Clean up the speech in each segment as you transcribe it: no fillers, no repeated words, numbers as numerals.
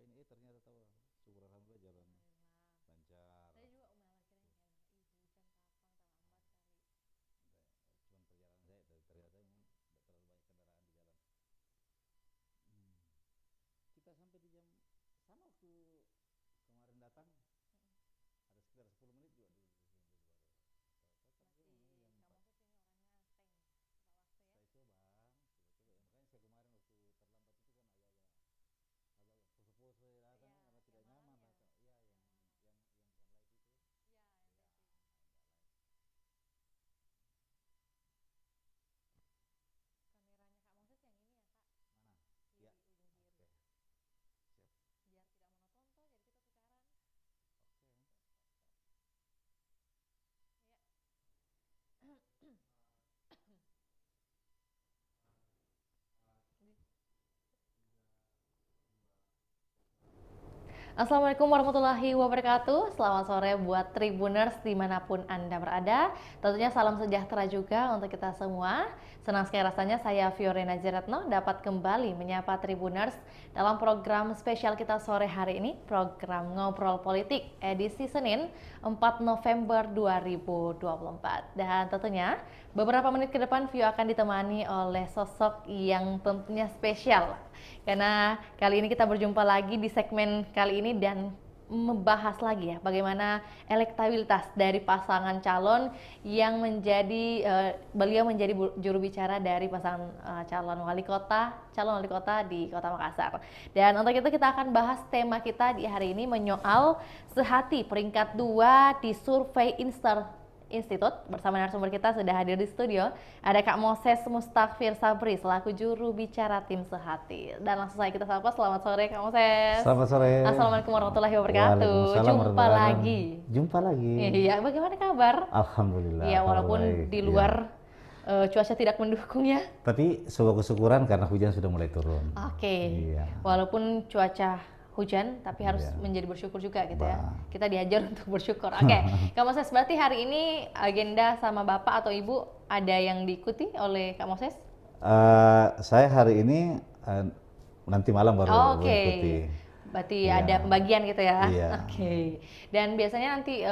ini ternyata tahu, syukur alhamdulillah jalan lancar. Saya juga malah kira hujan Cuman perjalanan saya ternyata memang tidak terlalu banyak kendaraan di jalan. Hmm. Kita sampai di jam sama waktu kemarin datang, ada sekitar 10 menit juga di luar. masih Yang kamu sih ini orangnya tank pak waktu ya. saya coba, ya, makanya saya kemarin waktu terlambat itu kan agak pose-pose datang Iya, karena tidak yang nyaman marahnya. atau ya yang light itu. Iya, yang Ya, tadi. Kameranya Kak Moses yang ini ya Kak, mana? kiri, Ya, ujung kiri. oke, siap. Biar tidak monoton tuh, jadi kita putaran. Oke. Ya. Assalamualaikum warahmatullahi wabarakatuh. Selamat sore buat Tribuners dimanapun Anda berada. Tentunya salam sejahtera juga untuk kita semua. Senang sekali rasanya saya Fiorina Jeretno dapat kembali menyapa Tribuners dalam program spesial kita sore hari ini, program Ngobrol Politik edisi Senin 4 November 2024. Dan tentunya beberapa menit ke depan Vio akan ditemani oleh sosok yang tentunya spesial. Karena kali ini kita berjumpa lagi di segmen kali ini dan membahas lagi ya bagaimana elektabilitas dari pasangan calon yang menjadi beliau menjadi juru bicara dari pasangan calon wali kota di Kota Makassar. Dan untuk itu kita akan bahas tema kita di hari ini menyoal sehati peringkat 2 di survei Institut. Bersama narasumber kita sudah hadir di studio ada Kak Moses Mustakfir Sabri selaku juru bicara tim Sehati. Dan langsung saja kita sapa. Selamat sore Kak Moses. Selamat sore. Assalamualaikum warahmatullahi wabarakatuh. Jumpa lagi. Jumpa lagi. Iya, bagaimana kabar? Alhamdulillah. Iya, walaupun di luar cuaca tidak mendukung ya. Tapi sebuah kesyukuran karena hujan sudah mulai turun. Oke. Iya. Walaupun cuaca hujan, tapi harus menjadi bersyukur juga gitu ya. Kita diajar untuk bersyukur. Oke. Kak Moses, berarti hari ini agenda sama Bapak atau Ibu ada yang diikuti oleh Kak Moses? Saya hari ini nanti malam baru mengikuti. Berarti ada pembagian gitu ya. Iya. Oke. Dan biasanya nanti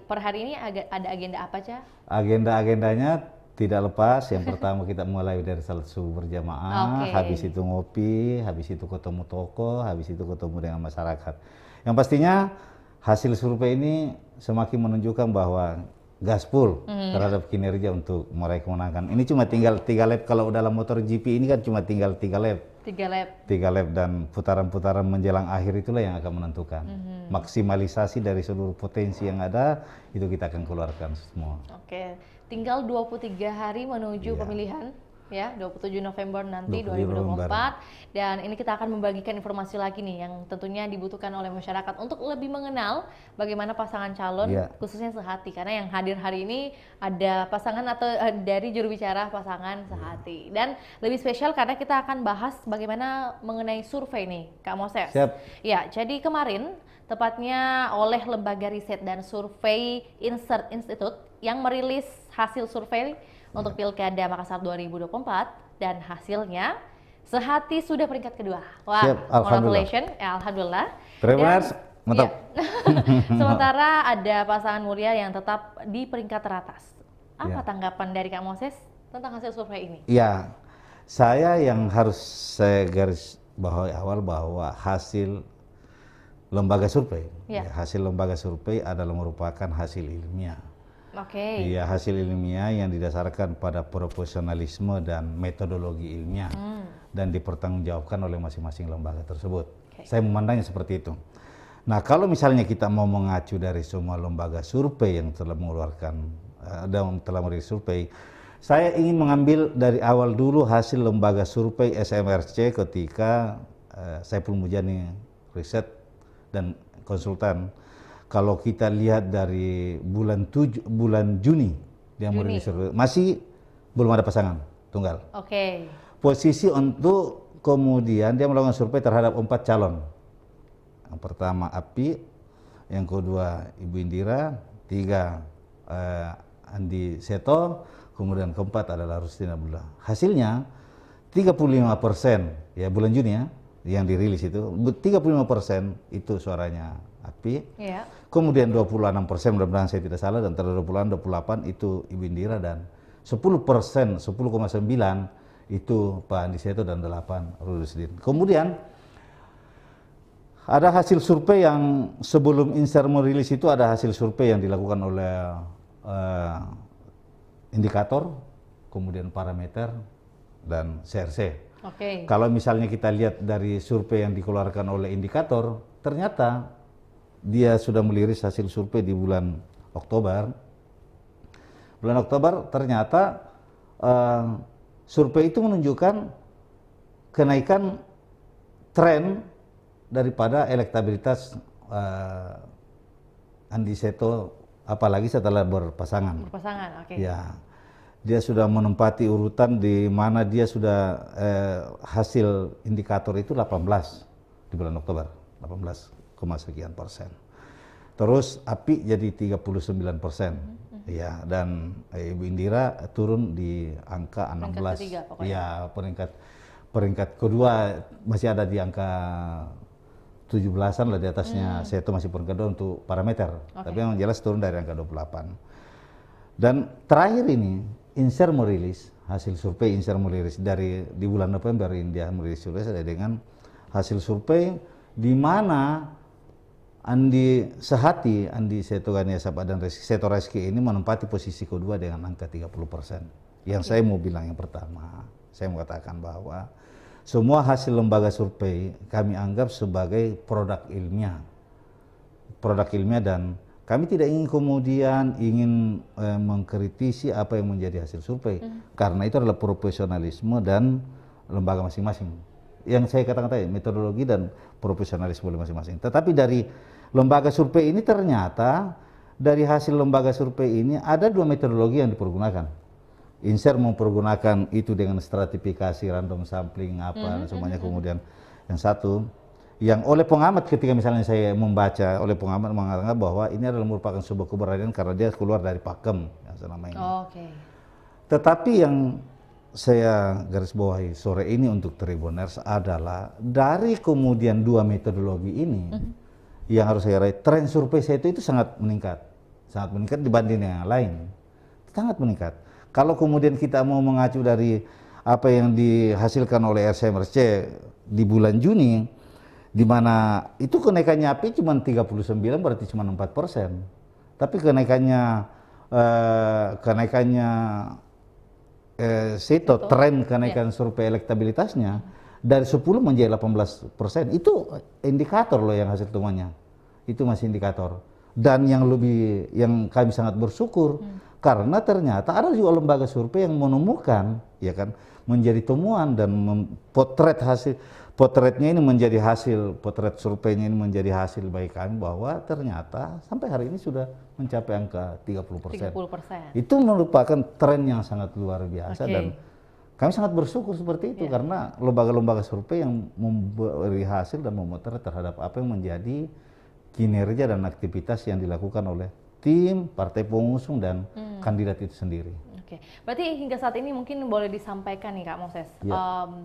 per hari ini ada agenda apa aja? Agenda-agendanya tidak lepas. Yang pertama kita mulai dari salat subuh berjamaah, habis itu ngopi, habis itu ketemu tokoh, habis itu ketemu dengan masyarakat. Yang pastinya hasil survei ini semakin menunjukkan bahwa gaspol terhadap kinerja untuk meraih kemenangan. Ini cuma tinggal 3 lap, kalau dalam motor GP ini kan cuma tinggal 3 lap. 3 lap dan putaran-putaran menjelang akhir itulah yang akan menentukan. Maksimalisasi dari seluruh potensi yang ada itu kita akan keluarkan semua. Oke, tinggal 23 hari menuju pemilihan ya, 27 November nanti 2024. Dan ini kita akan membagikan informasi lagi nih yang tentunya dibutuhkan oleh masyarakat untuk lebih mengenal bagaimana pasangan calon khususnya Sehati, karena yang hadir hari ini ada pasangan atau dari juru bicara pasangan Sehati. Dan lebih spesial karena kita akan bahas bagaimana mengenai survei nih Kak Moses. Siap. Ya, jadi kemarin tepatnya oleh lembaga riset dan survei Insert Institute yang merilis hasil survei untuk Pilkada Makassar 2024 dan hasilnya Sehati sudah peringkat kedua. Wah, congratulations, alhamdulillah. Tribuners, mantap. Sementara ada pasangan mulia yang tetap di peringkat teratas. Apa tanggapan dari Kak Moses tentang hasil survei ini? Ya, saya yang harus saya garis bawahi awal bahwa hasil lembaga survei, hasil lembaga survei adalah merupakan hasil ilmiah. Iya, hasil ilmiah yang didasarkan pada profesionalisme dan metodologi ilmiah dan dipertanggungjawabkan oleh masing-masing lembaga tersebut. Saya memandangnya seperti itu. Nah, kalau misalnya kita mau mengacu dari semua lembaga survei yang telah mengeluarkan dan telah merilis survei, saya ingin mengambil dari awal dulu hasil lembaga survei SMRC ketika Saiful Mujani riset dan konsultan. Kalau kita lihat dari bulan Juni dia merilis survei, masih belum ada pasangan tunggal. Posisi untuk kemudian dia melakukan survei terhadap 4 calon. Yang pertama Api, yang kedua Ibu Indira, 3 Andi Seto, kemudian keempat adalah Rustin Abdullah. Hasilnya 35% ya bulan Juni ya, yang dirilis itu 35% itu suaranya API. Yeah. Kemudian 26%, mudah-mudahan saya tidak salah, dan antara 28 itu Ibu Indira, dan 10%, 10,9 itu Pak Andi Seto, dan 8 Rusdin. Kemudian ada hasil survei yang sebelum Inser merilis itu, ada hasil survei yang dilakukan oleh indikator, kemudian parameter, dan CRC. Kalau misalnya kita lihat dari survei yang dikeluarkan oleh indikator, ternyata dia sudah meliris hasil survei di bulan Oktober. Bulan Oktober ternyata survei itu menunjukkan kenaikan tren daripada elektabilitas Andi Seto, apalagi setelah berpasangan. Ya, dia sudah menempati urutan di mana dia sudah hasil indikator itu 18 di bulan Oktober, 18, sekian persen. Terus API jadi 39%. Ya, dan Ibu Indira turun di angka 16. Ketiga, ya, peringkat kedua masih ada di angka 17-an lah, di atasnya Seto masih peringkat 2 untuk parameter. Tapi yang jelas turun dari angka 28. Dan terakhir ini Inser merilis hasil survei, Inser merilis di bulan November ini dia merilis survei dengan hasil survei di mana Andi Seto Ganiasapa dan Seto Reski ini menempati posisi kedua dengan angka 30%. Yang saya mau bilang yang pertama, saya mau katakan bahwa semua hasil lembaga survei kami anggap sebagai produk ilmiah. Produk ilmiah, dan kami tidak ingin kemudian mengkritisi apa yang menjadi hasil survei, karena itu adalah profesionalisme dan lembaga masing-masing. Yang saya katakan tadi, metodologi dan profesionalisme masing-masing. Tetapi dari lembaga survei ini ternyata, dari hasil lembaga survei ini ada 2 metodologi yang dipergunakan. Inser mempergunakan itu dengan stratifikasi, random sampling, dan semuanya. Kemudian yang satu, yang oleh pengamat ketika misalnya saya membaca, oleh pengamat mengatakan bahwa ini adalah merupakan sebuah keberhasilan karena dia keluar dari pakem yang selama ini. Tetapi yang saya garis bawahi sore ini untuk Tribuners adalah dari kemudian 2 metodologi ini yang harus saya raih, tren survei saya itu sangat meningkat dibanding yang lain, sangat meningkat. Kalau kemudian kita mau mengacu dari apa yang dihasilkan oleh RCMRC di bulan Juni, di mana itu kenaikannya API cuma 39, berarti cuma 4%. Tapi kenaikannya Seto, tren kenaikan survei elektabilitasnya dari 10 menjadi 18%. Itu indikator loh yang hasil temuannya. Itu masih indikator. Dan yang kami sangat bersyukur karena ternyata ada juga lembaga survei yang menemukan, ya kan, menjadi temuan dan potretnya ini menjadi hasil, potret surveinya ini menjadi hasil bagi kami bahwa ternyata sampai hari ini sudah mencapai angka 30%. Itu merupakan tren yang sangat luar biasa, dan kami sangat bersyukur seperti itu karena lembaga-lembaga survei yang memberi hasil dan memotret terhadap apa yang menjadi kinerja dan aktivitas yang dilakukan oleh tim, partai pengusung, dan kandidat itu sendiri. Berarti hingga saat ini mungkin boleh disampaikan nih Kak Moses,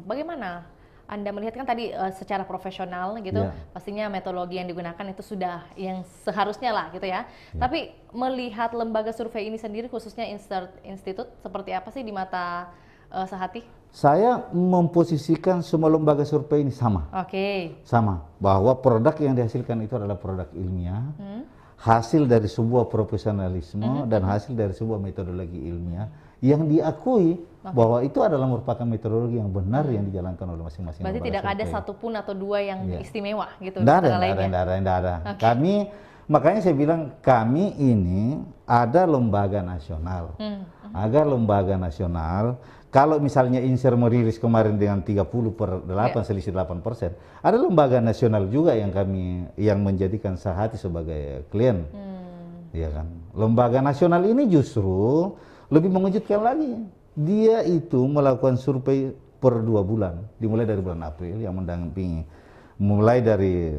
bagaimana Anda melihat, kan tadi secara profesional gitu, pastinya metodologi yang digunakan itu sudah yang seharusnya lah gitu ya. Tapi melihat lembaga survei ini sendiri, khususnya Institut, seperti apa sih di mata Sehati? Saya memposisikan semua lembaga survei ini sama. Sama, bahwa produk yang dihasilkan itu adalah produk ilmiah, hasil dari sebuah profesionalisme dan hasil dari sebuah metodologi ilmiah yang diakui bahwa itu adalah merupakan metodologi yang benar yang dijalankan oleh masing-masing. Berarti tidak ada satupun atau 2 yang istimewa gitu? Tidak ada. Kami, makanya saya bilang kami ini ada lembaga nasional. Agar lembaga nasional, kalau misalnya Inser merilis kemarin dengan 30/8, selisih 8%, ada lembaga nasional juga yang menjadikan Sehati sebagai klien. Ya kan? Lembaga nasional ini justru lebih mengejutkan lagi. Dia itu melakukan survei per 2 bulan, dimulai dari bulan April, yang mendampingi mulai dari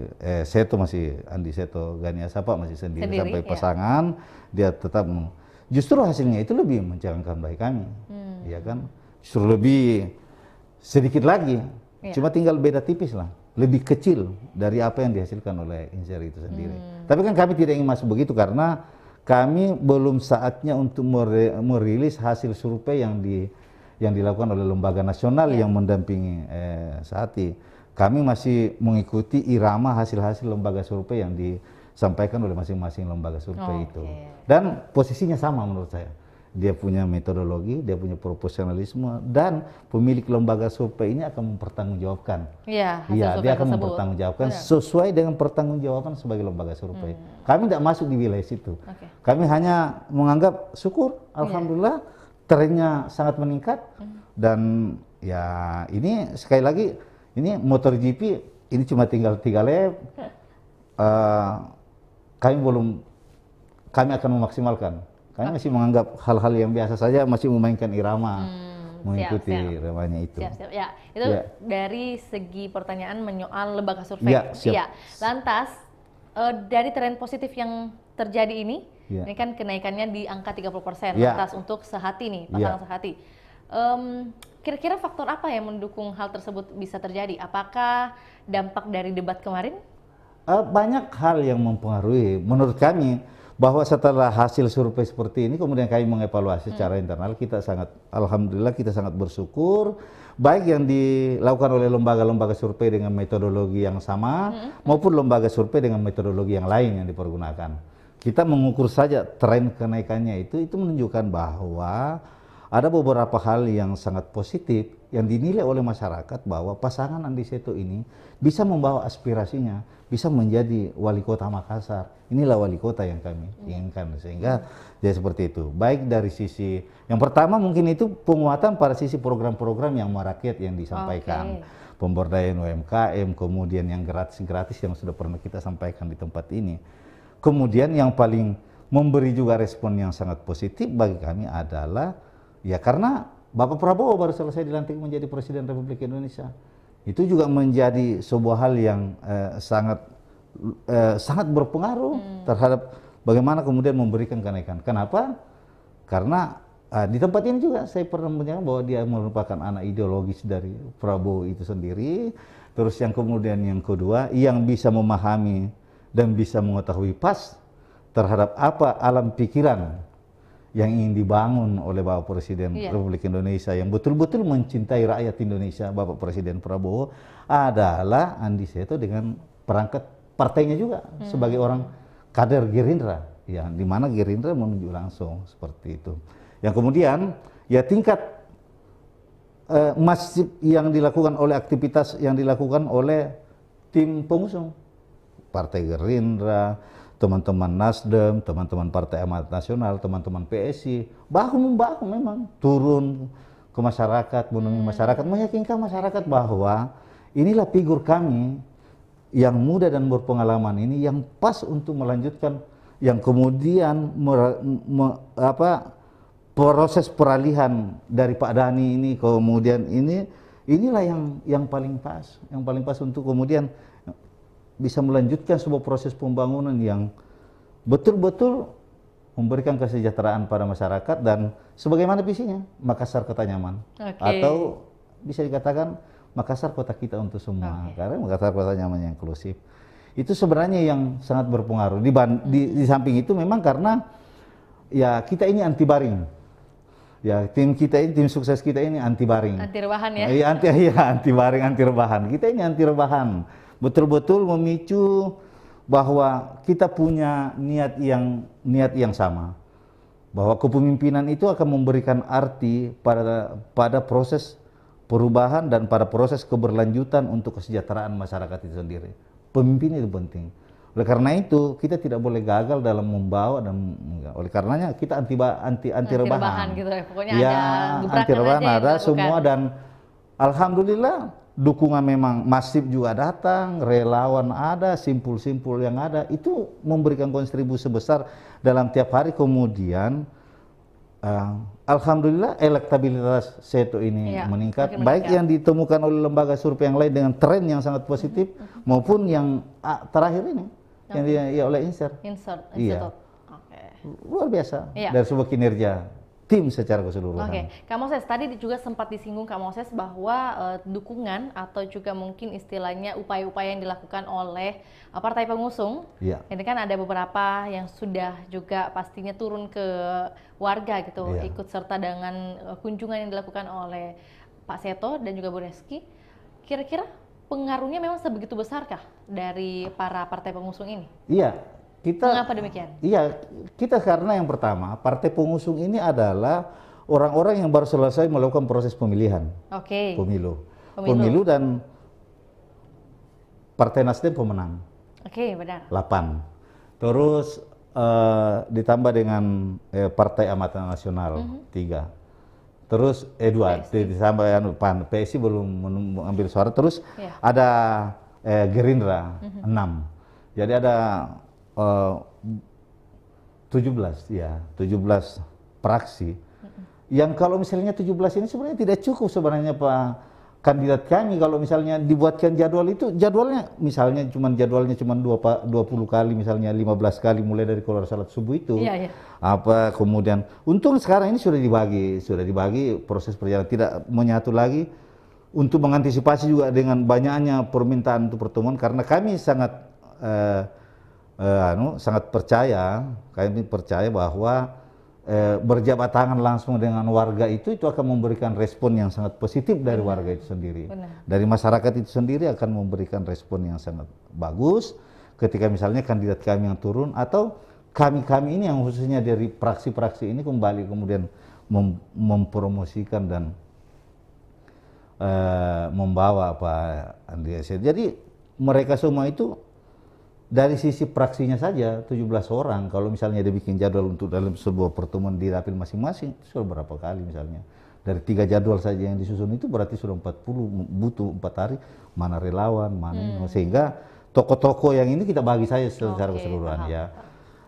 Seto, masih Andi Seto Ganiasapa masih sendiri sampai pasangan, dia tetap justru hasilnya itu lebih mencengangkan bagi kami. Ya kan? Justru lebih sedikit lagi. Cuma tinggal beda tipis lah. lebih kecil dari apa yang dihasilkan oleh Inser itu sendiri. Tapi kan kami tidak ingin masuk begitu karena kami belum saatnya untuk merilis hasil survei yang dilakukan oleh lembaga nasional yang mendampingi saat ini. Kami masih mengikuti irama hasil-hasil lembaga survei yang disampaikan oleh masing-masing lembaga survei itu. Dan posisinya sama menurut saya. Dia punya metodologi, dia punya proporsionalisme, dan pemilik lembaga survei ini akan mempertanggungjawabkan. Iya, dia akan mempertanggungjawabkan sesuai dengan pertanggungjawaban sebagai lembaga survei. Kami tidak masuk di wilayah situ. Kami hanya menganggap syukur, alhamdulillah, trennya sangat meningkat. Dan ya ini sekali lagi, ini MotoGP ini cuma tinggal 3 lap. Kami akan memaksimalkan. Kami masih menganggap hal-hal yang biasa saja, masih memainkan irama, mengikuti iramanya itu. Ya, itu dari segi pertanyaan menyoal lembaga survei. Lantas dari tren positif yang terjadi ini kan kenaikannya di angka 30%. Lantas untuk Sehati nih, pasangan Sehati. Kira-kira faktor apa yang mendukung hal tersebut bisa terjadi? Apakah dampak dari debat kemarin? Banyak hal yang mempengaruhi. Menurut kami, bahwa setelah hasil survei seperti ini kemudian kami mengevaluasi secara internal, alhamdulillah kita sangat bersyukur, baik yang dilakukan oleh lembaga-lembaga survei dengan metodologi yang sama maupun lembaga survei dengan metodologi yang lain yang dipergunakan. Kita mengukur saja tren kenaikannya itu menunjukkan bahwa ada beberapa hal yang sangat positif yang dinilai oleh masyarakat bahwa pasangan Andi Seto ini bisa membawa aspirasinya, bisa menjadi wali kota Makassar. Inilah wali kota yang kami inginkan, sehingga jadi seperti itu. Baik dari sisi yang pertama mungkin itu penguatan pada sisi program-program yang merakyat yang disampaikan, pemberdayaan UMKM, kemudian yang gratis-gratis yang sudah pernah kita sampaikan di tempat ini. Kemudian yang paling memberi juga respon yang sangat positif bagi kami adalah ya karena Bapak Prabowo baru selesai dilantik menjadi Presiden Republik Indonesia. Itu juga menjadi sebuah hal yang sangat berpengaruh terhadap bagaimana kemudian memberikan kenaikan. Kenapa? Karena di tempat ini juga saya pernah menyatakan bahwa dia merupakan anak ideologis dari Prabowo itu sendiri. Terus yang kemudian yang kedua, yang bisa memahami dan bisa mengetahui pas terhadap apa alam pikiran yang ingin dibangun oleh Bapak Presiden Republik Indonesia yang betul-betul mencintai rakyat Indonesia, Bapak Presiden Prabowo, adalah Andi Seto dengan perangkat partainya juga sebagai orang kader Gerindra, ya, di mana Gerindra menunjuk langsung seperti itu. Yang kemudian ya tingkat masif yang dilakukan oleh aktivitas yang dilakukan oleh tim pengusung Partai Gerindra, teman-teman Nasdem, teman-teman Partai Amanat Nasional, teman-teman PSI, bahu-membahu memang turun ke masyarakat, menemui masyarakat, meyakinkan masyarakat bahwa inilah figur kami yang muda dan berpengalaman ini yang pas untuk melanjutkan yang kemudian proses peralihan dari Pak Dhani ini kemudian inilah yang paling pas untuk kemudian bisa melanjutkan sebuah proses pembangunan yang betul-betul memberikan kesejahteraan pada masyarakat dan sebagaimana visinya Makassar Kota Nyaman atau bisa dikatakan Makassar kota kita untuk semua karena Makassar kota nyaman yang inklusif. Itu sebenarnya yang sangat berpengaruh. Di samping itu memang karena ya kita ini anti baring. Ya, tim sukses kita ini anti baring. Anti rebahan ya? Anti baring, anti rebahan. Kita ini anti rebahan. Betul-betul memicu bahwa kita punya niat yang sama. Bahwa kepemimpinan itu akan memberikan arti pada proses perubahan dan pada proses keberlanjutan untuk kesejahteraan masyarakat itu sendiri. Pemimpin itu penting. Oleh karena itu kita tidak boleh gagal dalam membawa dan oleh karenanya kita anti rebahan gitu ya. Pokoknya ya, ada anti rebahan ada semua dan alhamdulillah dukungan memang masif juga datang, relawan ada, simpul-simpul yang ada, itu memberikan kontribusi besar dalam tiap hari. Kemudian alhamdulillah elektabilitas Seto ini meningkat, baik yang ditemukan oleh lembaga survei yang lain dengan tren yang sangat positif maupun yang terakhir ini yang oleh Inser. Iya. Luar biasa dari sebuah kinerja tim secara keseluruhan. Oke, Kak Moses, tadi juga sempat disinggung Kak Moses bahwa dukungan atau juga mungkin istilahnya upaya-upaya yang dilakukan oleh partai pengusung. Iya. Ini kan ada beberapa yang sudah juga pastinya turun ke warga gitu, Iya. ikut serta dengan kunjungan yang dilakukan oleh Pak Seto dan juga Bu Reski. Kira-kira pengaruhnya memang sebegitu besarkah dari para partai pengusung ini? Iya. Mengapa demikian? Iya, kita karena yang pertama, partai pengusung ini adalah orang-orang yang baru selesai melakukan proses pemilihan. Oke. Pemilu dan Partai Nasdem pemenang. Oke, benar. 8. Terus ditambah dengan Partai Amanat Nasional 3. Terus 2 ditambah PAN, PSI belum mengambil suara. Terus ada Gerindra 6. Jadi ada 17 praksi. Yang kalau misalnya 17 ini sebenarnya tidak cukup sebenarnya Pak kandidat kami. Kalau misalnya dibuatkan jadwal itu, jadwalnya misalnya jadwalnya cuma 20 kali, misalnya 15 kali mulai dari keluar salat subuh itu. Iya. Apa kemudian untung sekarang ini sudah dibagi proses perjalanan, tidak menyatu lagi untuk mengantisipasi juga dengan banyaknya permintaan untuk pertemuan, karena kami sangat kami percaya bahwa berjabat tangan langsung dengan warga itu akan memberikan respon yang sangat positif dari warga itu sendiri. Dari masyarakat itu sendiri akan memberikan respon yang sangat bagus ketika misalnya kandidat kami yang turun, atau kami ini yang khususnya dari praksi-praksi ini kembali kemudian mempromosikan dan membawa Pak Andreas. Jadi mereka semua itu dari sisi praksinya saja 17 orang, kalau misalnya dia bikin jadwal untuk dalam sebuah pertemuan di dapil masing-masing, itu sudah berapa kali misalnya. Dari 3 jadwal saja yang disusun itu berarti sudah 40, butuh 4 hari, mana relawan, mana ini. Sehingga tokoh-tokoh yang ini kita bagi saja secara keseluruhan ya.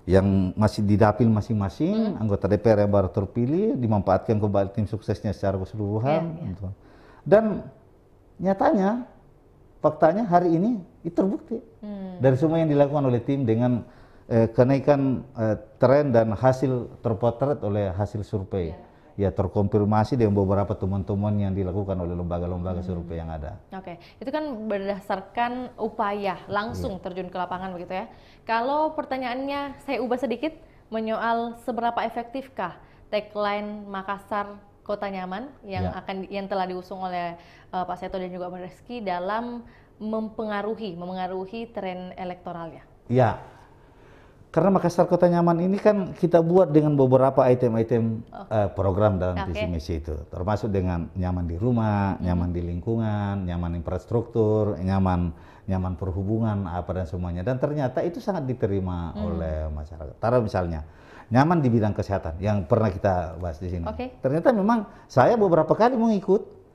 Yang masih di dapil masing-masing, anggota DPR yang baru terpilih, dimanfaatkan kembali tim suksesnya secara keseluruhan. Gitu. Dan nyatanya, faktanya hari ini itu terbukti dari semua yang dilakukan oleh tim dengan kenaikan tren dan hasil terpotret oleh hasil survei. Ya terkonfirmasi dengan beberapa temuan-temuan yang dilakukan oleh lembaga-lembaga survei yang ada. Oke, itu kan berdasarkan upaya langsung terjun ke lapangan begitu ya. Kalau pertanyaannya saya ubah sedikit, menyoal seberapa efektifkah tagline Makassar Kota Nyaman yang telah diusung oleh Pak Seto dan juga Pak Reski dalam memengaruhi tren elektoralnya? Ya, karena Makassar Kota Nyaman ini kan kita buat dengan beberapa item-item program dalam visi misi itu, termasuk dengan nyaman di rumah, nyaman di lingkungan, nyaman infrastruktur, nyaman perhubungan, apa dan semuanya. Dan ternyata itu sangat diterima oleh masyarakat. Taruh misalnya nyaman di bidang kesehatan yang pernah kita bahas di sini. Ternyata memang saya beberapa kali mengikut.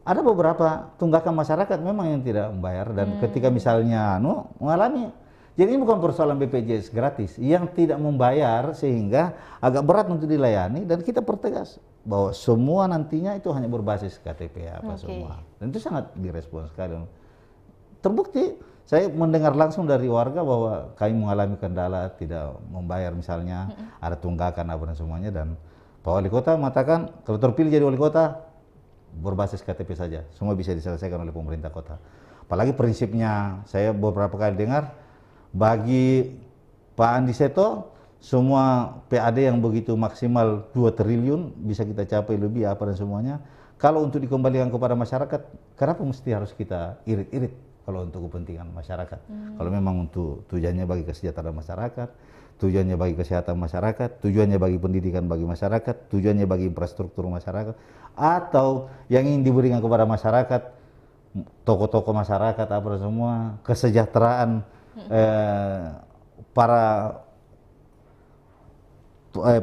Ada beberapa tunggakan masyarakat memang yang tidak membayar, dan ketika misalnya mengalami, jadi ini bukan persoalan BPJS gratis yang tidak membayar sehingga agak berat untuk dilayani, dan kita pertegas bahwa semua nantinya itu hanya berbasis KTP semua, dan itu sangat direspon sekali. Terbukti saya mendengar langsung dari warga bahwa kami mengalami kendala tidak membayar misalnya, ada tunggakan apa dan semuanya, dan Pak Wali Kota mengatakan kalau terpilih jadi Wali Kota berbasis KTP saja, semua bisa diselesaikan oleh pemerintah kota. Apalagi prinsipnya saya beberapa kali dengar, bagi Pak Andi Seto, semua PAD yang begitu maksimal 2 triliun bisa kita capai lebih apa dan semuanya. Kalau untuk dikembalikan kepada masyarakat, kenapa mesti harus kita irit-irit kalau untuk kepentingan masyarakat? Kalau memang untuk tujuannya bagi kesejahteraan masyarakat, tujuannya bagi kesehatan masyarakat, tujuannya bagi pendidikan bagi masyarakat, tujuannya bagi infrastruktur masyarakat, atau yang ingin diberikan kepada masyarakat, tokoh-tokoh masyarakat apa semua, kesejahteraan para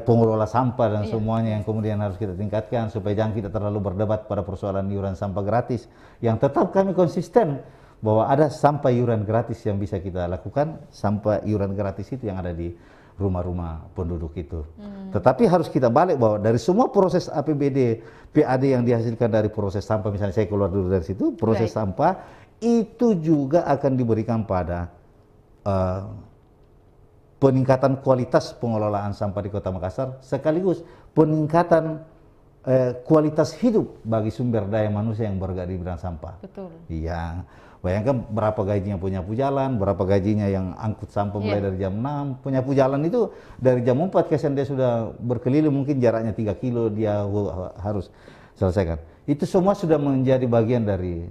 pengelola sampah dan semuanya yang kemudian harus kita tingkatkan supaya jangan kita terlalu berdebat pada persoalan iuran sampah gratis, yang tetap kami konsisten bahwa ada sampah iuran gratis yang bisa kita lakukan, sampah iuran gratis itu yang ada di rumah-rumah penduduk itu. Tetapi harus kita balik bahwa dari semua proses APBD, PAD yang dihasilkan dari proses sampah, misalnya saya keluar dulu dari situ, proses sampah itu juga akan diberikan pada peningkatan kualitas pengelolaan sampah di Kota Makassar sekaligus peningkatan kualitas hidup bagi sumber daya manusia yang bergerak di bidang sampah. Betul. Iya, bayangkan berapa gajinya penyapu jalan, berapa gajinya yang angkut sampah mulai dari jam 6. Penyapu jalan itu dari jam 4 kesan dia sudah berkeliling, mungkin jaraknya 3 kilo dia harus selesaikan. Itu semua sudah menjadi bagian dari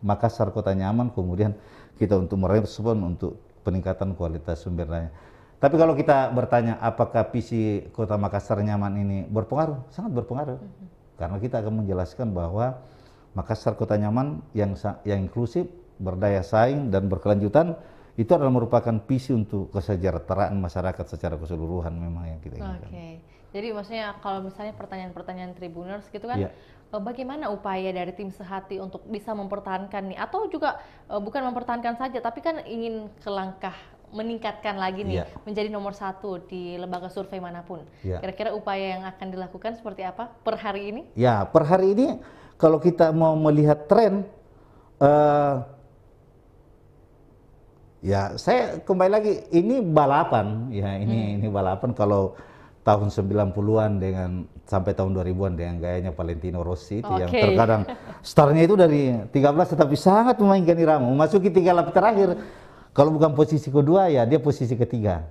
Makassar Kota Nyaman, kemudian kita untuk merespon untuk peningkatan kualitas sumber daya. Tapi kalau kita bertanya apakah visi Kota Makassar Nyaman ini berpengaruh? Sangat berpengaruh. Karena kita akan menjelaskan bahwa Makassar Kota Nyaman yang inklusif, berdaya saing dan berkelanjutan itu adalah merupakan visi untuk kesejahteraan masyarakat secara keseluruhan memang yang kita inginkan. Oke. Jadi maksudnya kalau misalnya pertanyaan-pertanyaan Tribuners gitu kan, bagaimana upaya dari tim Sehati untuk bisa mempertahankan nih, atau juga bukan mempertahankan saja, tapi kan ingin ke langkah meningkatkan lagi nih, menjadi nomor 1 di lembaga survei manapun. Kira-kira upaya yang akan dilakukan seperti apa per hari ini? Ya, per hari ini kalau kita mau melihat tren, ya saya kembali lagi, ini balapan, ya ini balapan. Kalau tahun 90-an dengan sampai tahun 2000-an dengan gayanya Valentino Rossi itu yang terkadang startnya itu dari 13 tetapi sangat memainkan irama, memasuki 3 lap terakhir. Kalau bukan posisi kedua ya dia posisi ketiga.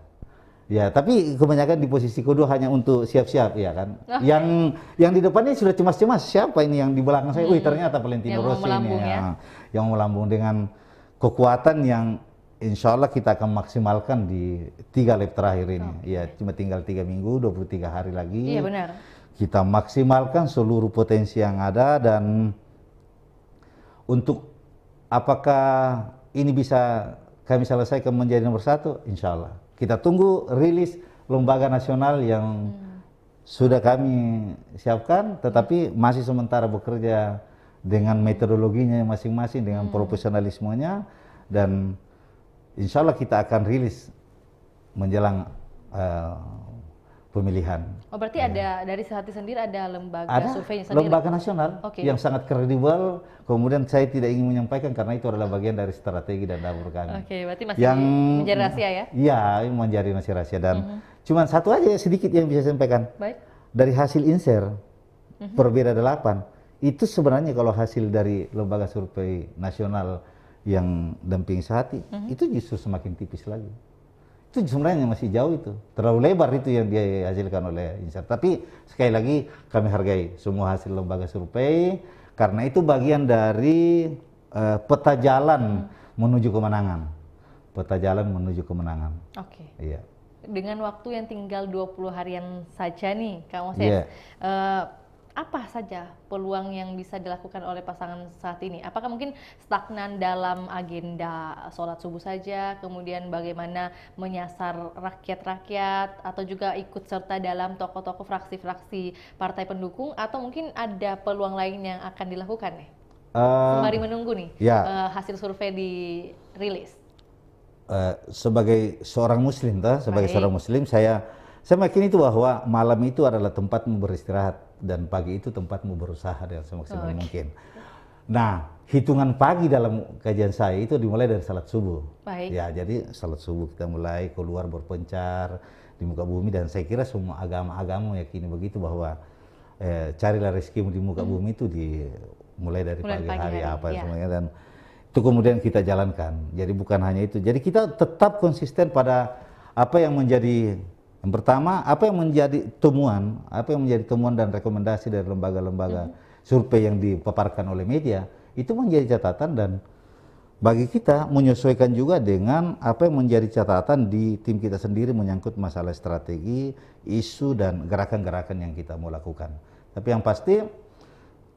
Ya, tapi kebanyakan di posisi kedua hanya untuk siap-siap ya kan. Yang di depannya sudah cemas-cemas, siapa ini yang di belakang saya? Wih, ternyata Valentino Rossi ini yang melambung dengan kekuatan yang insya Allah kita akan maksimalkan di 3 lap terakhir ini. Ya, cuma tinggal 3 minggu, 23 hari lagi. Iya, benar. Kita maksimalkan seluruh potensi yang ada, dan untuk apakah ini bisa kami selesaikan menjadi nomor 1, insya Allah. Kita tunggu rilis lembaga nasional yang sudah kami siapkan, tetapi masih sementara bekerja dengan metodologinya masing-masing, dengan profesionalismenya, dan insya Allah kita akan rilis menjelang pemilihan. Oh, berarti ada dari Sehati sendiri ada lembaga surveinya sendiri? Lembaga nasional yang sangat kredibel. Kemudian saya tidak ingin menyampaikan karena itu adalah bagian dari strategi dan dapur kami. Oke, berarti masih yang menjadi rahasia ya? Iya, menjadi masih rahasia, dan cuman satu aja sedikit yang bisa saya sampaikan. Baik. Dari hasil inser perbeda 8, itu sebenarnya kalau hasil dari lembaga survei nasional yang dampingi Sehati, itu justru semakin tipis lagi. Itu sebenarnya masih jauh, itu terlalu lebar itu yang dihasilkan oleh inser. Tapi sekali lagi kami hargai semua hasil lembaga survei karena itu bagian dari peta jalan menuju kemenangan. Peta jalan menuju kemenangan. Oke. Iya. Dengan waktu yang tinggal 20 harian saja nih, Kak Moses, apa saja peluang yang bisa dilakukan oleh pasangan saat ini? Apakah mungkin stagnan dalam agenda sholat subuh saja, kemudian bagaimana menyasar rakyat-rakyat, atau juga ikut serta dalam tokoh-tokoh fraksi-fraksi partai pendukung, atau mungkin ada peluang lain yang akan dilakukan nih? Sembari menunggu nih hasil survei dirilis. Sebagai seorang muslim, seorang muslim, saya yakin itu bahwa malam itu adalah tempatmu beristirahat dan pagi itu tempatmu berusaha dengan semaksimal mungkin. Nah, hitungan pagi dalam kajian saya itu dimulai dari salat subuh. Baik. Ya, jadi salat subuh kita mulai keluar berpencar di muka bumi, dan saya kira semua agama-agama yakini begitu bahwa carilah rezekimu di muka bumi itu dimulai dari pagi hari semuanya, dan itu kemudian kita jalankan. Jadi bukan hanya itu. Jadi kita tetap konsisten pada apa yang menjadi yang pertama, apa yang menjadi temuan dan rekomendasi dari lembaga-lembaga survei yang dipaparkan oleh media, itu menjadi catatan, dan bagi kita menyesuaikan juga dengan apa yang menjadi catatan di tim kita sendiri menyangkut masalah strategi, isu, dan gerakan-gerakan yang kita mau lakukan. Tapi yang pasti,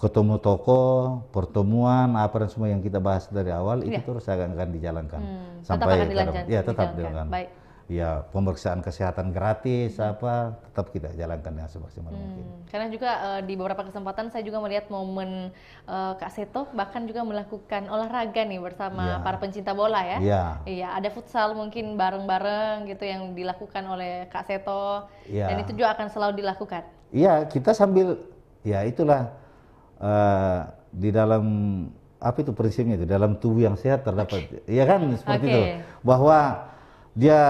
ketemu tokoh, pertemuan, apa dan semua yang kita bahas dari awal, itu terus akan dijalankan. Sampai tetap dijalankan. Baik. Ya, pemeriksaan kesehatan gratis tetap kita jalankan dengan semaksimal mungkin. Karena juga di beberapa kesempatan saya juga melihat momen Kak Seto bahkan juga melakukan olahraga nih bersama para pencinta bola ya. Iya, ada futsal mungkin bareng-bareng gitu yang dilakukan oleh Kak Seto, dan itu juga akan selalu dilakukan. Iya, kita sambil itulah di dalam prinsipnya itu, dalam tubuh yang sehat terdapat. Iya kan seperti itu. Bahwa dia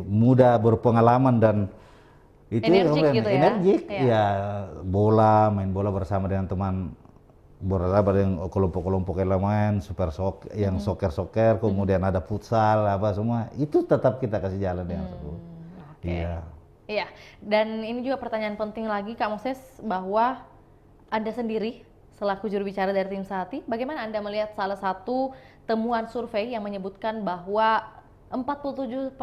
muda, berpengalaman dan itu energik gitu ya. Energik, ya main bola bersama dengan teman beberapa yang kelompok-kelompok elemen, yang soccer, kemudian ada futsal apa semua, itu tetap kita kasih jalan yang tersebut. Iya. Iya, dan ini juga pertanyaan penting lagi Kak Moses, bahwa Anda sendiri selaku juru bicara dari tim Sehati, bagaimana Anda melihat salah satu temuan survei yang menyebutkan bahwa 47%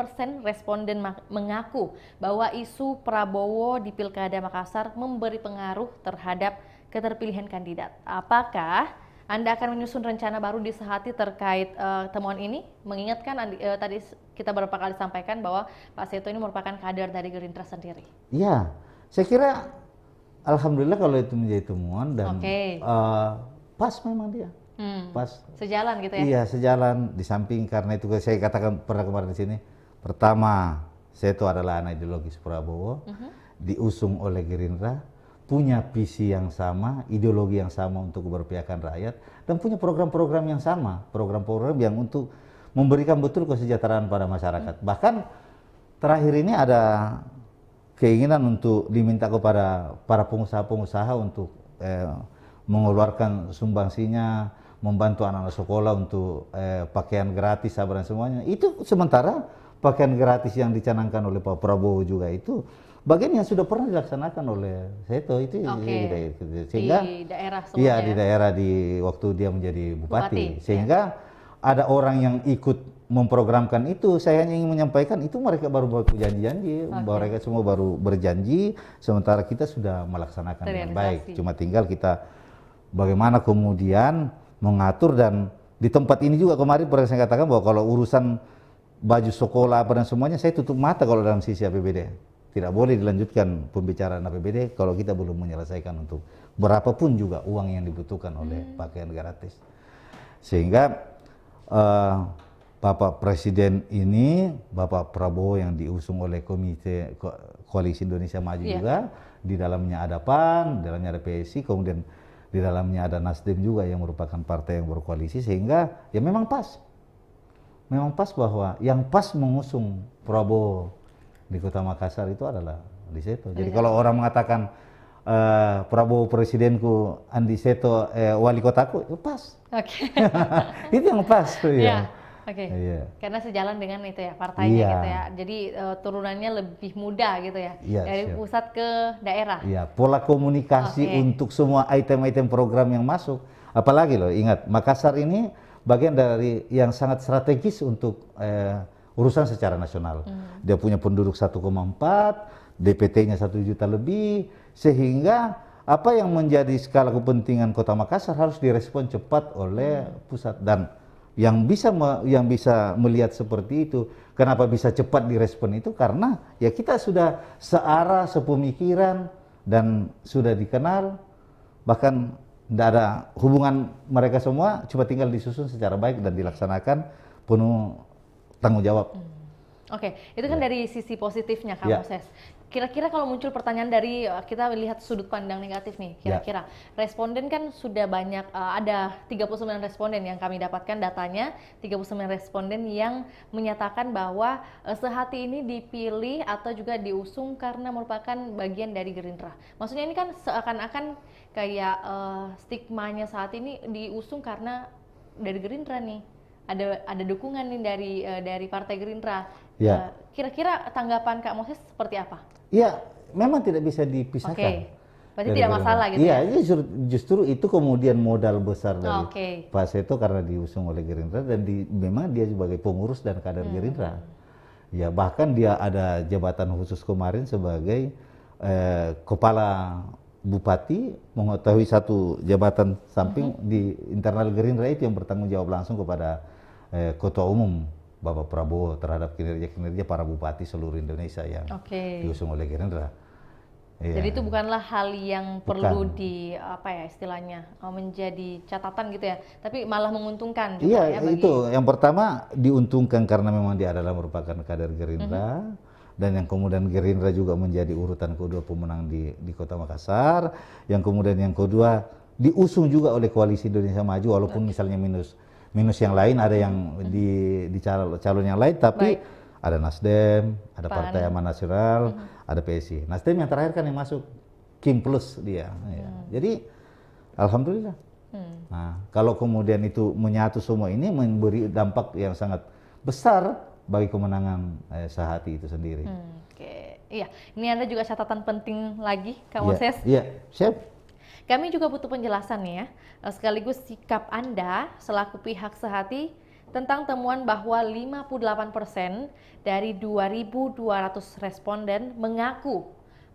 responden mengaku bahwa isu Prabowo di Pilkada Makassar memberi pengaruh terhadap keterpilihan kandidat. Apakah Anda akan menyusun rencana baru di Sehati terkait temuan ini? Mengingatkan tadi kita beberapa kali sampaikan bahwa Pak Seto ini merupakan kader dari Gerindra sendiri. Iya, saya kira alhamdulillah kalau itu menjadi temuan dan pas memang dia. Pas. Sejalan gitu ya? Iya, sejalan. Di samping karena itu saya katakan pernah kemarin di sini. Pertama, Seto adalah anak ideologis Prabowo, diusung oleh Gerindra, punya visi yang sama, ideologi yang sama untuk keberpihakan rakyat, dan punya program-program yang sama, program-program yang untuk memberikan betul kesejahteraan pada masyarakat. Bahkan terakhir ini ada keinginan untuk diminta kepada para pengusaha-pengusaha untuk mengeluarkan sumbangsinya, membantu anak-anak sekolah untuk pakaian gratis, dan semuanya. Itu sementara pakaian gratis yang dicanangkan oleh Pak Prabowo juga itu bagian yang sudah pernah dilaksanakan oleh Seto itu. Sehingga di daerah semuanya. Iya, di daerah waktu dia menjadi bupati. Sehingga ada orang yang ikut memprogramkan itu. Saya hanya ingin menyampaikan itu mereka baru janji-janji, mereka semua baru berjanji, sementara kita sudah melaksanakan dengan baik. Cuma tinggal kita bagaimana kemudian mengatur. Dan di tempat ini juga kemarin pernah saya katakan bahwa kalau urusan baju sekolah dan semuanya saya tutup mata kalau dalam sisi APBD. Tidak boleh dilanjutkan pembicaraan APBD kalau kita belum menyelesaikan untuk berapapun juga uang yang dibutuhkan oleh pakaian gratis. Sehingga Bapak Presiden ini, Bapak Prabowo yang diusung oleh Komite Koalisi Indonesia Maju juga, di dalamnya ada PAN, di dalamnya ada PSI, kemudian di dalamnya ada Nasdem juga yang merupakan partai yang berkoalisi, sehingga ya memang pas bahwa yang pas mengusung Prabowo di Kota Makassar itu adalah Andi Seto. Jadi kalau orang mengatakan Prabowo presidenku, Andi Seto wali kotaku, itu pas. Itu yang pas tuh ya. Karena sejalan dengan itu ya partainya gitu ya. Jadi turunannya lebih mudah gitu ya, dari pusat ke daerah. Iya, pola komunikasi untuk semua item-item program yang masuk. Apalagi loh, ingat Makassar ini bagian dari yang sangat strategis untuk urusan secara nasional. Dia punya penduduk 1,4, DPT-nya 1 juta lebih, sehingga apa yang menjadi skala kepentingan Kota Makassar harus direspon cepat oleh pusat. Dan yang bisa melihat seperti itu, kenapa bisa cepat direspon itu, karena ya kita sudah searah, sepemikiran, dan sudah dikenal, bahkan tidak ada hubungan mereka semua, cuma tinggal disusun secara baik dan dilaksanakan penuh tanggung jawab. Itu kan dari sisi positifnya Kak Moses. Kira-kira kalau muncul pertanyaan dari kita lihat sudut pandang negatif nih, kira-kira responden kan sudah banyak, ada 39 responden yang kami dapatkan datanya, 39 responden yang menyatakan bahwa Sehati ini dipilih atau juga diusung karena merupakan bagian dari Gerindra. Maksudnya ini kan seakan-akan kayak stigmanya Sehati ini diusung karena dari Gerindra nih. Ada dukungan nih dari Partai Gerindra. Kira-kira tanggapan Kak Moses seperti apa? Iya, memang tidak bisa dipisahkan. Berarti tidak masalah gitu ya? Iya, justru itu kemudian modal besar dari Pak Seto karena diusung oleh Gerindra, dan memang dia sebagai pengurus dan kader Gerindra. Ya, bahkan dia ada jabatan khusus kemarin sebagai kepala bupati, mengetahui satu jabatan samping di internal Gerindra itu yang bertanggung jawab langsung kepada Ketua Umum Bapak Prabowo terhadap kinerja para bupati seluruh Indonesia yang diusung oleh Gerindra. Jadi itu bukanlah hal yang perlu istilahnya menjadi catatan gitu ya, tapi malah menguntungkan juga ya bagi... Itu yang pertama diuntungkan karena memang dia adalah merupakan kader Gerindra, dan yang kemudian Gerindra juga menjadi urutan kedua pemenang di Kota Makassar, yang kemudian yang kedua diusung juga oleh Koalisi Indonesia Maju, walaupun misalnya minus yang lain, ada yang di calon yang lain, tapi ada Nasdem, ada PAN. Partai Amanat Nasional, ada PSI. Nasdem yang terakhir kan yang masuk Kim Plus dia. Ya. Jadi alhamdulillah. Nah, kalau kemudian itu menyatu semua ini memberi dampak yang sangat besar bagi kemenangan Sehati itu sendiri. Oke, iya. Ini ada juga catatan penting lagi, Kak Moses. Iya, siap. Kami juga butuh penjelasan nih ya, sekaligus sikap Anda selaku pihak Sehati tentang temuan bahwa 58% dari 2.200 responden mengaku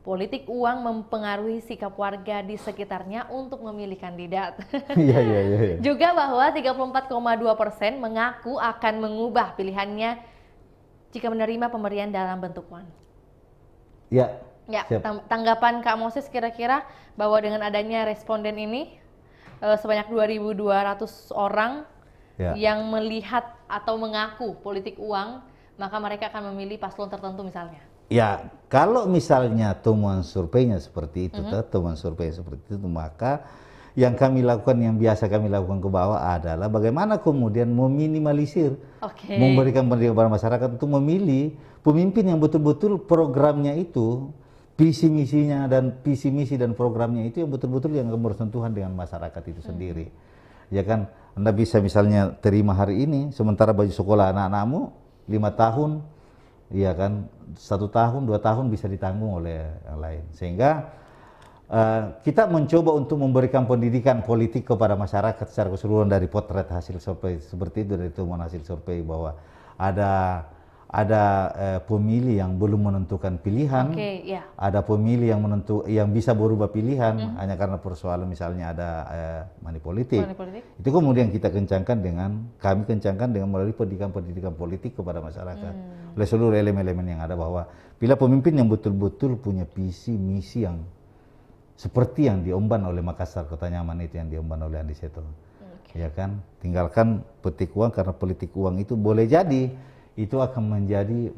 politik uang mempengaruhi sikap warga di sekitarnya untuk memilih kandidat. Iya. Juga bahwa 34,2% mengaku akan mengubah pilihannya jika menerima pemberian dalam bentuk uang. Ya. Ya, tanggapan Kak Moses kira-kira bahwa dengan adanya responden ini sebanyak 2.200 orang yang melihat atau mengaku politik uang, maka mereka akan memilih paslon tertentu misalnya. Ya, kalau misalnya temuan surveinya seperti itu, maka yang kami lakukan, yang biasa kami lakukan ke bawah adalah bagaimana kemudian meminimalisir, memberikan pendidikan kepada masyarakat untuk memilih pemimpin yang betul-betul programnya itu, visi misinya dan visi misi dan programnya itu yang betul-betul yang bersentuhan dengan masyarakat itu sendiri. Ya kan, Anda bisa misalnya terima hari ini, sementara baju sekolah anak-anakmu 5 tahun, ya kan, 1 tahun, 2 tahun bisa ditanggung oleh yang lain. Sehingga kita mencoba untuk memberikan pendidikan politik kepada masyarakat secara keseluruhan dari potret hasil survei seperti itu, dari temuan hasil survei bahwa ada pemilih yang belum menentukan pilihan, ada pemilih yang bisa berubah pilihan hanya karena persoalan misalnya ada money politik. Itu kemudian kami kencangkan dengan melalui pendidikan politik kepada masyarakat oleh seluruh elemen-elemen yang ada, bahwa bila pemimpin yang betul-betul punya visi misi yang seperti yang diemban oleh Makassar Kota Nyaman itu, yang diemban oleh Andi Seto, ya kan, tinggalkan politik uang, karena politik uang itu boleh jadi itu akan menjadi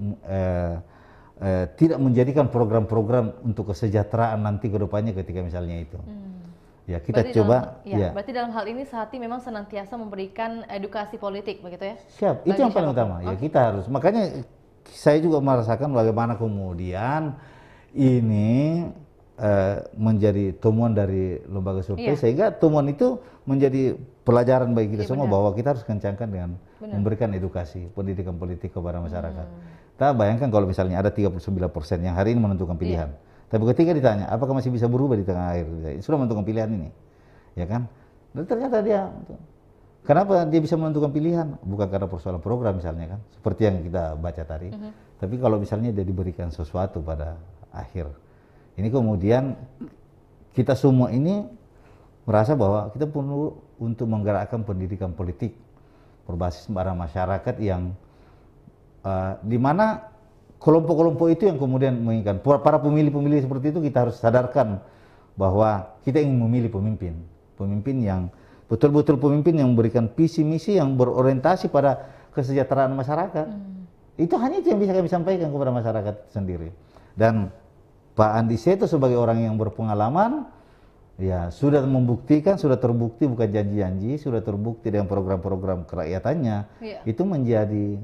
tidak menjadikan program-program untuk kesejahteraan nanti ke depannya ketika misalnya itu. Ya, kita berarti coba. Berarti dalam hal ini Sehati memang senantiasa memberikan edukasi politik, begitu ya? Siap, itu yang paling utama. Ya, kita harus. Makanya saya juga merasakan bagaimana kemudian ini menjadi temuan dari lembaga survei, sehingga temuan itu menjadi pelajaran bagi kita semua, bahwa kita harus kencangkan dengan memberikan edukasi pendidikan politik kepada masyarakat. Kita bayangkan kalau misalnya ada 39% yang hari ini menentukan pilihan, tapi ketika ditanya apakah masih bisa berubah di tengah akhir, sudah menentukan pilihan ini, ya kan? Dan ternyata kenapa dia bisa menentukan pilihan? Bukan karena persoalan program misalnya kan, seperti yang kita baca tadi, tapi kalau misalnya dia diberikan sesuatu pada akhir. Ini kemudian kita semua ini merasa bahwa kita perlu untuk menggerakkan pendidikan politik berbasis pada masyarakat yang di mana kelompok-kelompok itu yang kemudian menginginkan. Para pemilih-pemilih seperti itu kita harus sadarkan bahwa kita ingin memilih pemimpin yang betul-betul pemimpin yang memberikan visi misi yang berorientasi pada kesejahteraan masyarakat. Itu hanya itu yang bisa kami sampaikan kepada masyarakat sendiri. Dan Pak Andi Seto sebagai orang yang berpengalaman, ya sudah membuktikan, sudah terbukti bukan janji-janji, sudah terbukti dengan program-program kerakyatannya, itu menjadi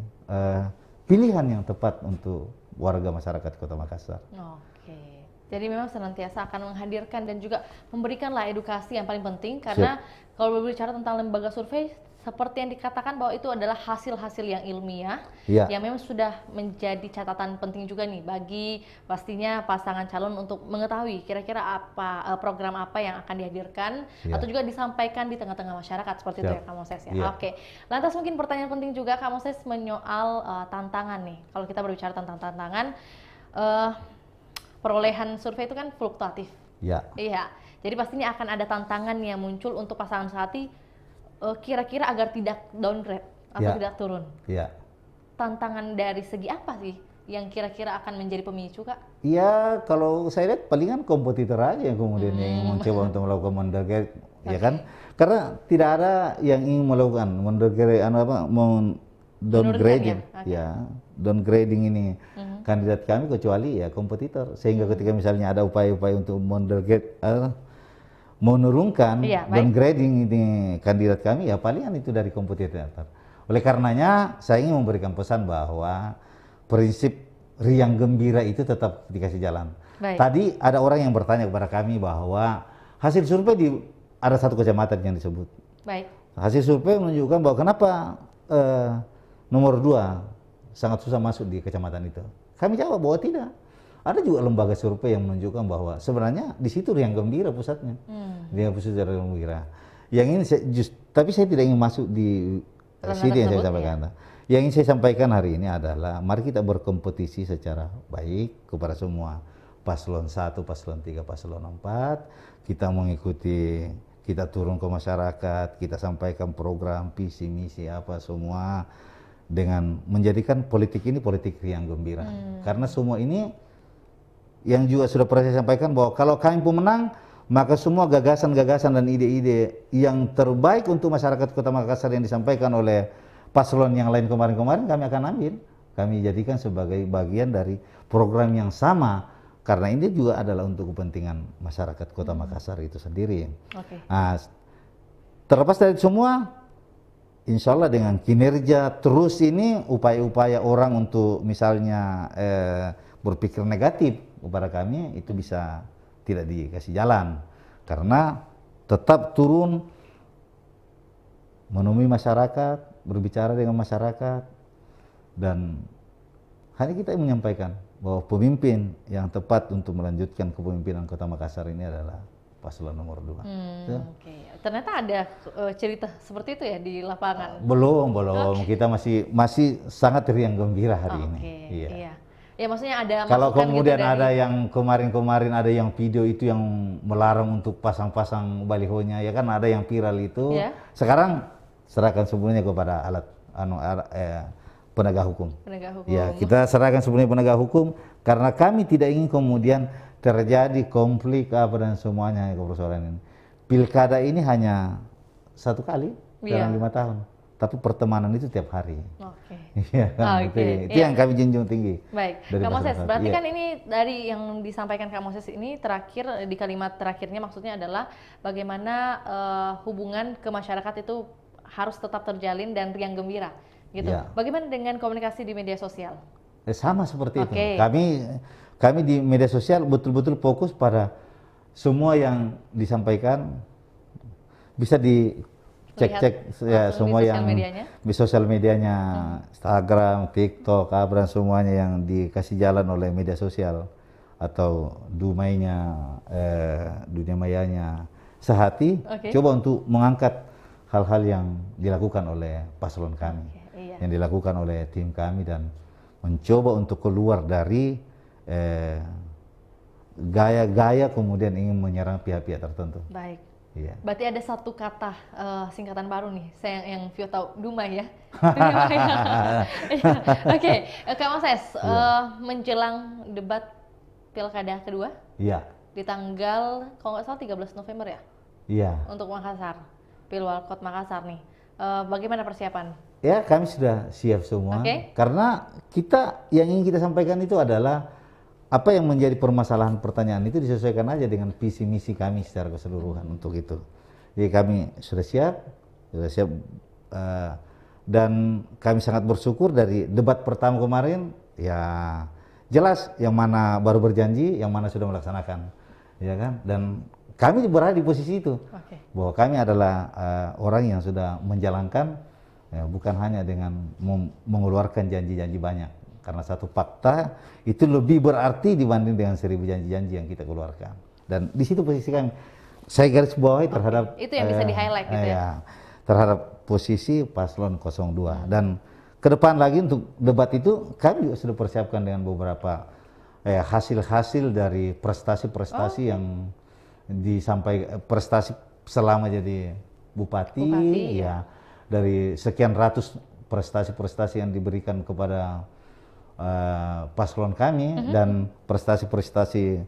pilihan yang tepat untuk warga masyarakat Kota Makassar. Oke, jadi memang senantiasa akan menghadirkan dan juga memberikanlah edukasi yang paling penting, karena kalau berbicara tentang lembaga survei, seperti yang dikatakan bahwa itu adalah hasil-hasil yang ilmiah, yang memang sudah menjadi catatan penting juga nih bagi pastinya pasangan calon untuk mengetahui kira-kira apa program apa yang akan dihadirkan atau juga disampaikan di tengah-tengah masyarakat, seperti itu ya Kak Moses ya. Oke, lantas mungkin pertanyaan penting juga Kak Moses menyoal tantangan nih. Kalau kita berbicara tentang tantangan, perolehan survei itu kan fluktuatif. Iya, jadi pastinya akan ada tantangan yang muncul untuk pasangan Sehati, kira-kira agar tidak downgrade atau tidak turun. Tantangan dari segi apa sih yang kira-kira akan menjadi pemicu, Kak? Iya, kalau saya lihat palingan kompetitor aja yang kemudian yang mencoba untuk melakukan downgrade, ya kan? Karena tidak ada yang ingin melakukan downgrading, downgrading ini kandidat kami kecuali ya kompetitor. Sehingga ketika misalnya ada upaya-upaya untuk menurunkan downgrading ini kandidat kami, ya palingan itu dari kompetitor. Oleh karenanya saya ingin memberikan pesan bahwa prinsip riang gembira itu tetap dikasih jalan. Baik. Tadi ada orang yang bertanya kepada kami bahwa hasil survei ada satu kecamatan yang disebut. Baik. Hasil survei menunjukkan bahwa kenapa nomor 2 sangat susah masuk di kecamatan itu. Kami jawab bahwa tidak. Ada juga lembaga survei yang menunjukkan bahwa sebenarnya di situ riang gembira pusatnya. Dia pusat riang gembira. Yang ini tapi saya tidak ingin masuk di sini yang saya sampaikan. Ya. Yang ingin saya sampaikan hari ini adalah mari kita berkompetisi secara baik kepada semua. Paslon 1, paslon 3, paslon 4, kita mengikuti, kita turun ke masyarakat, kita sampaikan program, visi, misi apa semua dengan menjadikan politik ini politik riang gembira. Karena semua ini yang juga sudah pernah saya sampaikan bahwa kalau kami pemenang, maka semua gagasan-gagasan dan ide-ide yang terbaik untuk masyarakat Kota Makassar yang disampaikan oleh paslon yang lain kemarin-kemarin kami akan ambil. Kami jadikan sebagai bagian dari program yang sama. Karena ini juga adalah untuk kepentingan masyarakat Kota Makassar itu sendiri. Nah, terlepas dari semua, insya Allah dengan kinerja terus ini, upaya-upaya orang untuk misalnya berpikir negatif kepada kami, itu bisa tidak dikasih jalan. Karena tetap turun, menemui masyarakat, berbicara dengan masyarakat, dan hanya kita yang menyampaikan bahwa pemimpin yang tepat untuk melanjutkan kepemimpinan Kota Makassar ini adalah paslon nomor 2. Ternyata ada cerita seperti itu ya di lapangan? Belum. Kita masih sangat riang gembira hari ini. Iya. Ya maksudnya ada. Kalau kemudian gitu ada yang kemarin ada yang video itu yang melarang untuk pasang-pasang balihonya, ya kan ada yang viral itu. Yeah. Sekarang serahkan semuanya kepada penegak hukum. Ya, kita serahkan sebenarnya penegak hukum karena kami tidak ingin kemudian terjadi konflik apa dan semuanya persoalan ini. Pilkada ini hanya 1 kali dalam 5 tahun, tapi pertemanan itu tiap hari. Itu yang kami junjung tinggi. Baik, Kak Moses, berarti kan ini dari yang disampaikan Kak Moses ini terakhir di kalimat terakhirnya maksudnya adalah bagaimana hubungan ke masyarakat itu harus tetap terjalin dan riang gembira. Gitu. Ya. Bagaimana dengan komunikasi di media sosial? Sama seperti itu. Kami di media sosial betul-betul fokus pada semua yang disampaikan bisa dicek-cek ya semua yang di sosial medianya, Instagram, TikTok, dan semuanya yang dikasih jalan oleh media sosial atau dumainya, dunia mayanya sehati. Coba untuk mengangkat hal-hal yang dilakukan oleh paslon kami. Yang dilakukan oleh tim kami dan mencoba untuk keluar dari gaya-gaya kemudian ingin menyerang pihak-pihak tertentu. Baik. Iya. Berarti ada satu kata singkatan baru nih, saya yang Vio tahu, Dumai ya. Kak Moses, menjelang debat pilkada kedua, di tanggal kalau nggak salah 13 November ya? Iya. Untuk Makassar, Pilwalkot Makassar nih, bagaimana persiapan? Ya, kami sudah siap semua. Karena yang ingin kita sampaikan itu adalah apa yang menjadi permasalahan pertanyaan itu disesuaikan aja dengan visi misi kami secara keseluruhan untuk itu. Jadi kami sudah siap, dan kami sangat bersyukur dari debat pertama kemarin, ya jelas yang mana baru berjanji, yang mana sudah melaksanakan, ya kan? Dan kami berada di posisi itu, bahwa kami adalah orang yang sudah menjalankan. Ya, bukan hanya dengan mengeluarkan janji-janji banyak, karena satu fakta itu lebih berarti dibanding dengan 1000 janji-janji yang kita keluarkan. Dan di situ posisi kami, saya garis bawahi terhadap itu yang bisa di-highlight gitu ya, terhadap posisi paslon 02. Dan ke depan lagi untuk debat itu kami juga sudah persiapkan dengan beberapa hasil-hasil dari prestasi-prestasi yang disampaikan, prestasi selama jadi bupati ya. Dari sekian ratus prestasi-prestasi yang diberikan kepada paslon kami dan prestasi-prestasi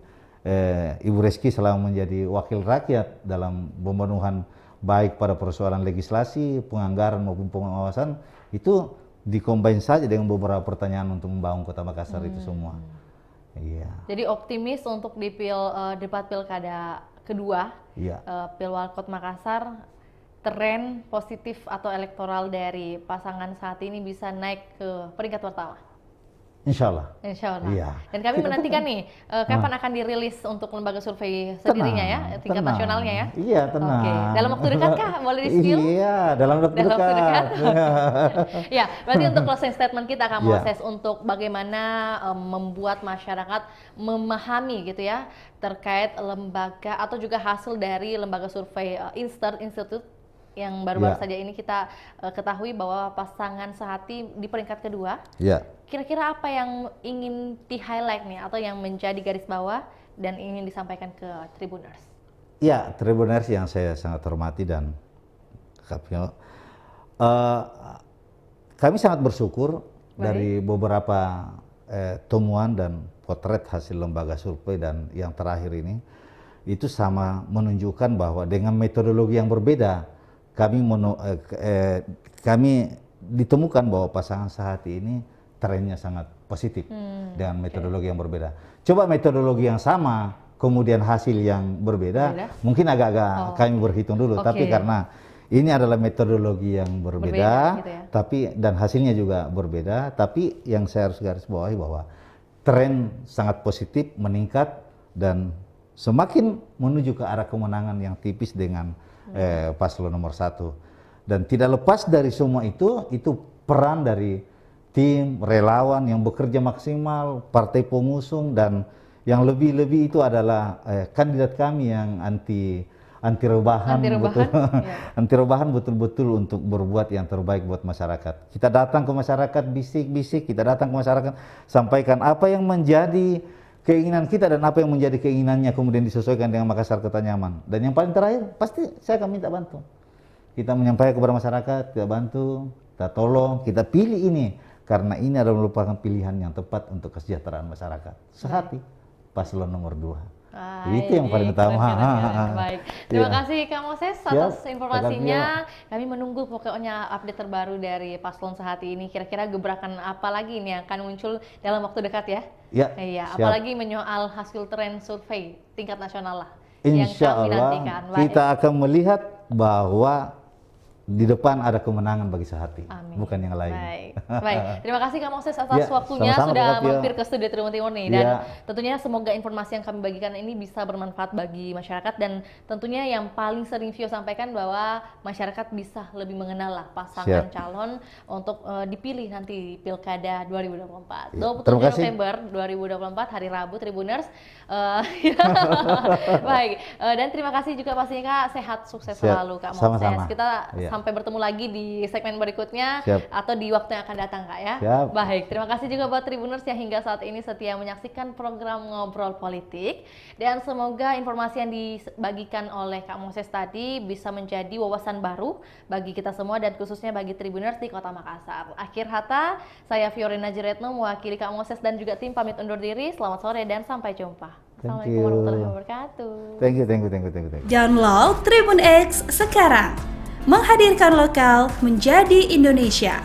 Ibu Reski selama menjadi wakil rakyat dalam pemenuhan baik pada persoalan legislasi, penganggaran maupun pengawasan, itu dikombin saja dengan beberapa pertanyaan untuk membangun Kota Makassar itu semua. Iya. Jadi optimis untuk di debat pilkada kedua, Pilwalkot Makassar, tren positif atau elektoral dari pasangan saat ini bisa naik ke peringkat pertama? Insya Allah. Insya Allah. Iya. Dan kami menantikan nih, kapan akan dirilis untuk lembaga survei sendirinya ya, tingkat nasionalnya ya? Iya, tenang. Oke. Dalam waktu dekat kah? Boleh di-spill? Iya, dalam waktu dekat. Ya, berarti untuk closing statement kita, Kak Moses, untuk bagaimana membuat masyarakat memahami gitu ya, terkait lembaga atau juga hasil dari lembaga survei Inster Institute yang baru-baru saja ini kita ketahui bahwa pasangan sehati di peringkat kedua. Ya. Kira-kira apa yang ingin di-highlight nih atau yang menjadi garis bawah dan ingin disampaikan ke Tribuners? Ya, Tribuners yang saya sangat hormati dan kami sangat bersyukur dari beberapa temuan dan potret hasil lembaga survei dan yang terakhir ini itu sama menunjukkan bahwa dengan metodologi yang berbeda kami ditemukan bahwa pasangan sehati ini trennya sangat positif dengan metodologi yang berbeda. Coba metodologi yang sama, kemudian hasil yang berbeda, mungkin agak-agak kami berhitung dulu. Tapi karena ini adalah metodologi yang berbeda gitu ya? Tapi dan hasilnya juga berbeda. Tapi yang saya harus garis bawahi bahwa tren sangat positif, meningkat dan semakin menuju ke arah kemenangan yang tipis dengan paslon nomor 1. Dan tidak lepas dari semua itu peran dari tim relawan yang bekerja maksimal, partai pengusung, dan yang lebih-lebih itu adalah kandidat kami yang anti rebahan, anti rebahan betul-betul untuk berbuat yang terbaik buat masyarakat. Kita datang ke masyarakat bisik-bisik, kita datang ke masyarakat sampaikan apa yang menjadi keinginan kita dan apa yang menjadi keinginannya, kemudian disesuaikan dengan Makassar Kota Nyaman. Dan yang paling terakhir, pasti saya akan minta bantu. Kita menyampaikan kepada masyarakat, kita bantu, kita tolong, kita pilih ini. Karena ini adalah merupakan pilihan yang tepat untuk kesejahteraan masyarakat. Sehati, paslon nomor 2. Itu yang paling utama. Baik. Terima kasih Kak Moses atas informasinya. Kami menunggu pokoknya update terbaru dari paslon sehati ini. Kira-kira gebrakan apa lagi nih yang akan muncul dalam waktu dekat ya? Iya, apalagi menyoal hasil tren survei tingkat nasional lah. Insya Allah kita akan melihat bahwa di depan ada kemenangan bagi sehati, bukan yang lain. Baik. Terima kasih Kak Moses atas waktunya sudah mampir ke studio Tribun Timur nih. Dan tentunya semoga informasi yang kami bagikan ini bisa bermanfaat bagi masyarakat, dan tentunya yang paling sering Vio sampaikan bahwa masyarakat bisa lebih mengenal lah pasangan calon untuk dipilih nanti di Pilkada 2024. 27 November 2024 hari Rabu Tribuners. Baik. Dan terima kasih juga pastinya Kak, sehat sukses selalu Kak Moses. Sama-sama. Kita sampai bertemu lagi di segmen berikutnya atau di waktu yang akan datang Kak ya. Baik, terima kasih juga buat Tribuners yang hingga saat ini setia menyaksikan program Ngobrol Politik, dan semoga informasi yang dibagikan oleh Kak Moses tadi bisa menjadi wawasan baru bagi kita semua dan khususnya bagi Tribuners di Kota Makassar. Akhir kata, saya Fiorena Jeretno mewakili Kak Moses dan juga tim pamit undur diri. Selamat sore dan sampai jumpa. Assalamualaikum warahmatullahi wabarakatuh. Thank you. Download Tribun X sekarang. Menghadirkan lokal menjadi Indonesia.